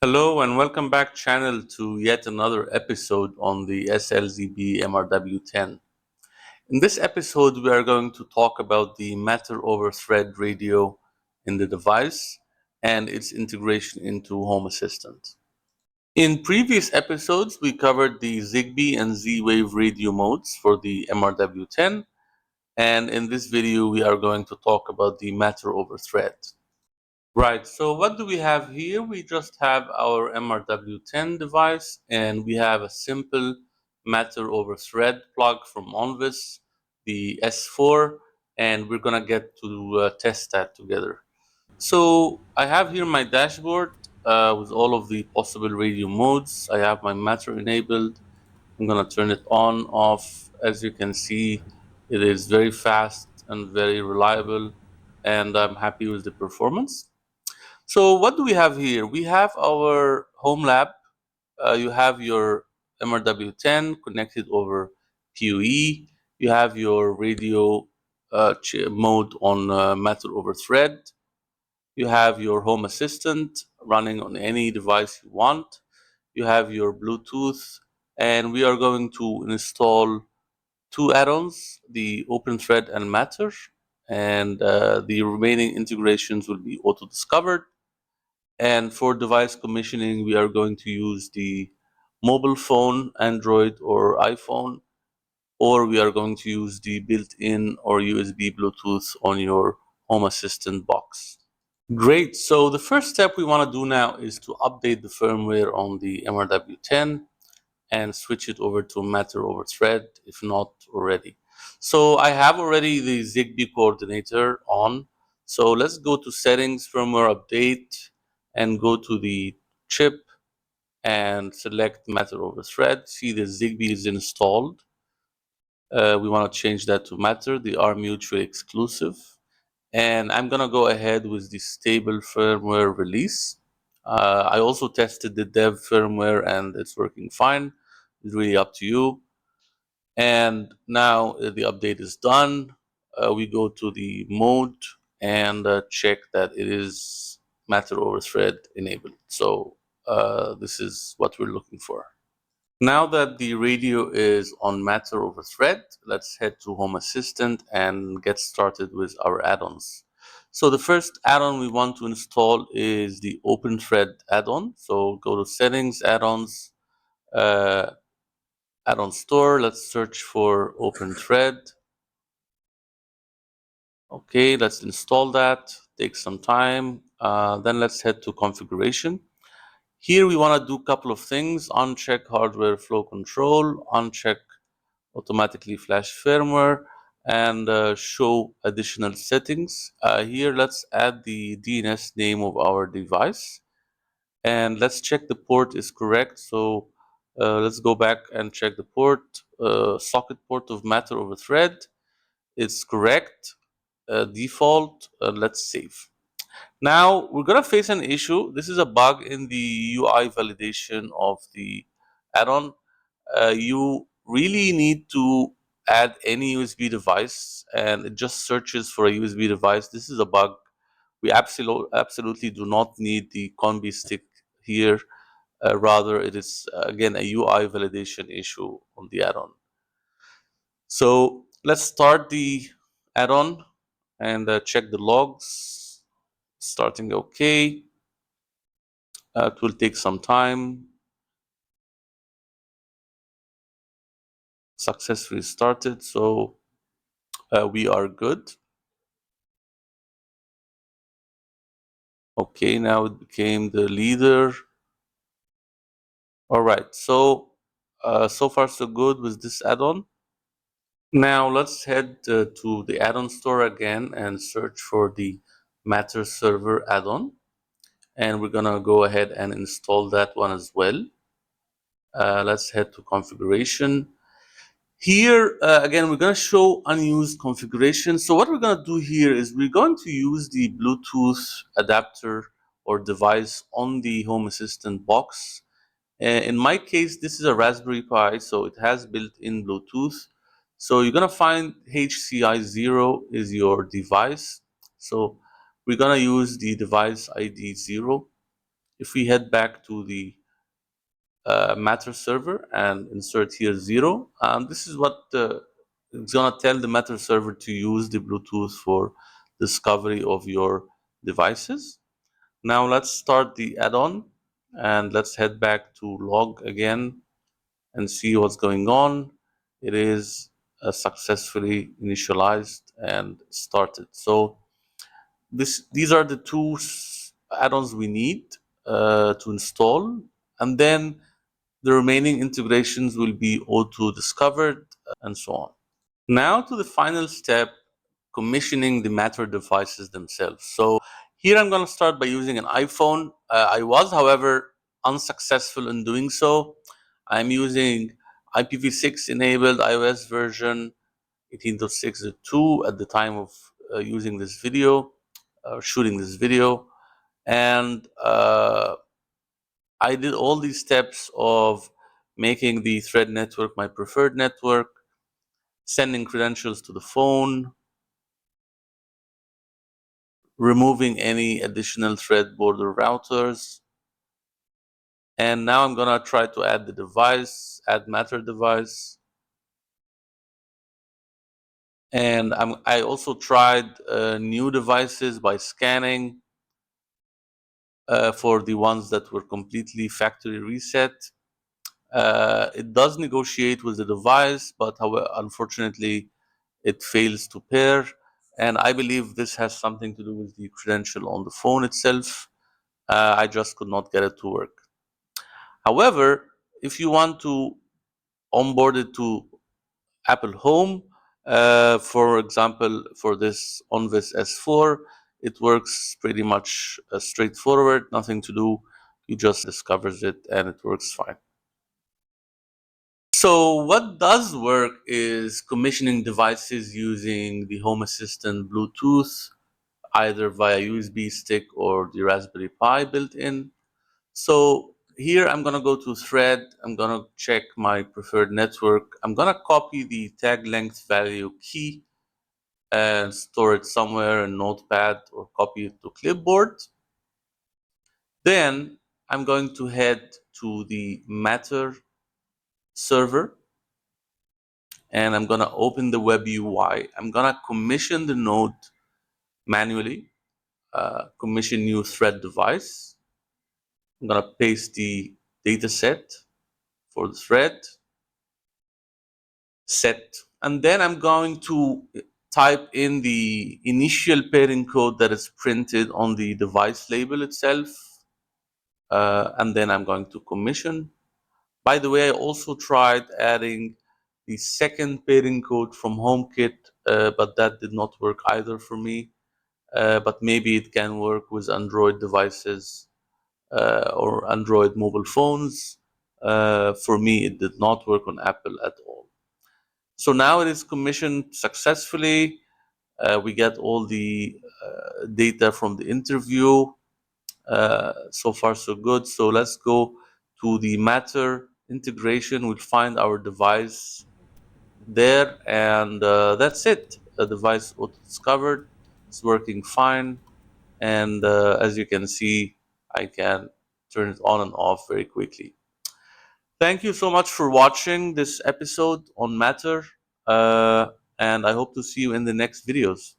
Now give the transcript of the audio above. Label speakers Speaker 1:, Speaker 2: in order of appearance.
Speaker 1: Hello and welcome back channel to yet another episode on the SLZB-MRW10. In this episode we are going to talk about the matter over thread radio in the device and its integration into Home Assistant. In previous episodes we covered the Zigbee and Z-Wave radio modes for the MRW10, and in this video we are going to talk about the matter over thread. Right, so what do we have here? We just have our MRW10 device and we have a simple matter over thread plug from Onvis, the S4, and we're gonna get to test that together. So I have here my dashboard with all of the possible radio modes. I have my matter enabled. I'm gonna turn it on, off. As you can see, it is very fast and very reliable, and I'm happy with the performance. So what do we have here? We have our home lab. You have your MRW10 connected over PoE. You have your radio mode on matter over thread. You have your home assistant running on any device you want. You have your Bluetooth, and we are going to install two add-ons, the OpenThread and Matter, and the remaining integrations will be auto-discovered. And for device commissioning, we are going to use the mobile phone, Android or iPhone, or we are going to use the built-in or USB Bluetooth on your Home Assistant box. Great. So the first step we want to do now is to update the firmware on the MRW10 and switch it over to Matter over Thread, if not already. So I have already the Zigbee coordinator on. So let's go to Settings, Firmware Update, and go to the chip and select Matter over Thread. See the Zigbee is installed. We want to change that to Matter. They are mutually exclusive. And I'm going to go ahead with the stable firmware release. I also tested the dev firmware and it's working fine. It's really up to you. And now the update is done. We go to the mode and check that it is matter over thread enabled. So this is what we're looking for. Now that the radio is on matter over thread, let's head to Home Assistant and get started with our add-ons. So the first add-on we want to install is the OpenThread add-on. So go to Settings, Add-ons, Add-on Store. Let's search for OpenThread. Okay, let's install that. Take some time. Then let's head to Configuration. Here we want to do a couple of things. Uncheck hardware flow control, uncheck automatically flash firmware, and show additional settings. Here let's add the DNS name of our device, and let's check the port is correct. So let's go back and check the port. Socket port of matter over thread, it's correct. Default, let's save. Now we're gonna face an issue. This is a bug in the UI validation of the add-on. You really need to add any USB device, and it just searches for a USB device. This is a bug. We absolutely do not need the combi stick here. Rather, it is again a UI validation issue on the add-on. So let's start the add-on and check the logs. Starting okay. It will take some time. Successfully started, so we are good. Okay, now it became the leader. All right, so so far so good with this add-on. Now let's head to the add-on store again and search for the Matter Server add-on, and we're gonna go ahead and install that one as well. Let's head to configuration. Here, again, we're going to show unused configuration. So what we're going to do here is we're going to use the Bluetooth adapter or device on the Home Assistant box. In my case, this is a Raspberry Pi, so it has built-in Bluetooth. So you're going to find HCI 0 is your device. So we're going to use the device ID 0. If we head back to the Matter server and insert here 0, this is what it's gonna tell the Matter server to use the Bluetooth for discovery of your devices. Now let's start the add-on and let's head back to log again and see what's going on. It is successfully initialized and started. So these are the two add-ons we need to install, and then the remaining integrations will be auto discovered and so on. Now to the final step, commissioning the Matter devices themselves. So here I'm going to start by using an iPhone. I was, however, unsuccessful in doing so. I'm using IPv6 enabled iOS version 18.6.2 at the time of using this video, shooting this video. And I did all these steps of making the Thread network my preferred network, sending credentials to the phone, removing any additional Thread border routers. And now I'm gonna try to add the device, add Matter device. And I also tried new devices by scanning for the ones that were completely factory reset. It does negotiate with the device, but however, unfortunately, it fails to pair. And I believe this has something to do with the credential on the phone itself. I just could not get it to work. However, if you want to onboard it to Apple Home, for example, for this Onvis S4, it works pretty much straightforward, nothing to do. You just discovers it and it works fine. So what does work is commissioning devices using the Home Assistant Bluetooth, either via USB stick or the Raspberry Pi built in. So here I'm gonna go to Thread, I'm gonna check my preferred network, I'm gonna copy the tag length value key and store it somewhere in Notepad or copy it to clipboard. Then I'm going to head to the Matter server and I'm gonna open the web UI. I'm gonna commission the node manually, commission new thread device. I'm gonna paste the data set for the thread, set, and then I'm going to type in the initial pairing code that is printed on the device label itself, and then I'm going to commission. By the way, I also tried adding the second pairing code from HomeKit, but that did not work either for me. But maybe it can work with Android devices or Android mobile phones. For me, it did not work on Apple at all. So now it is commissioned successfully. We get all the data from the interview. So far, so good. So let's go to the Matter integration. We'll find our device there, and that's it. The device auto-discovered. It's working fine. And as you can see, I can turn it on and off very quickly. Thank you so much for watching this episode on Matter, and I hope to see you in the next videos.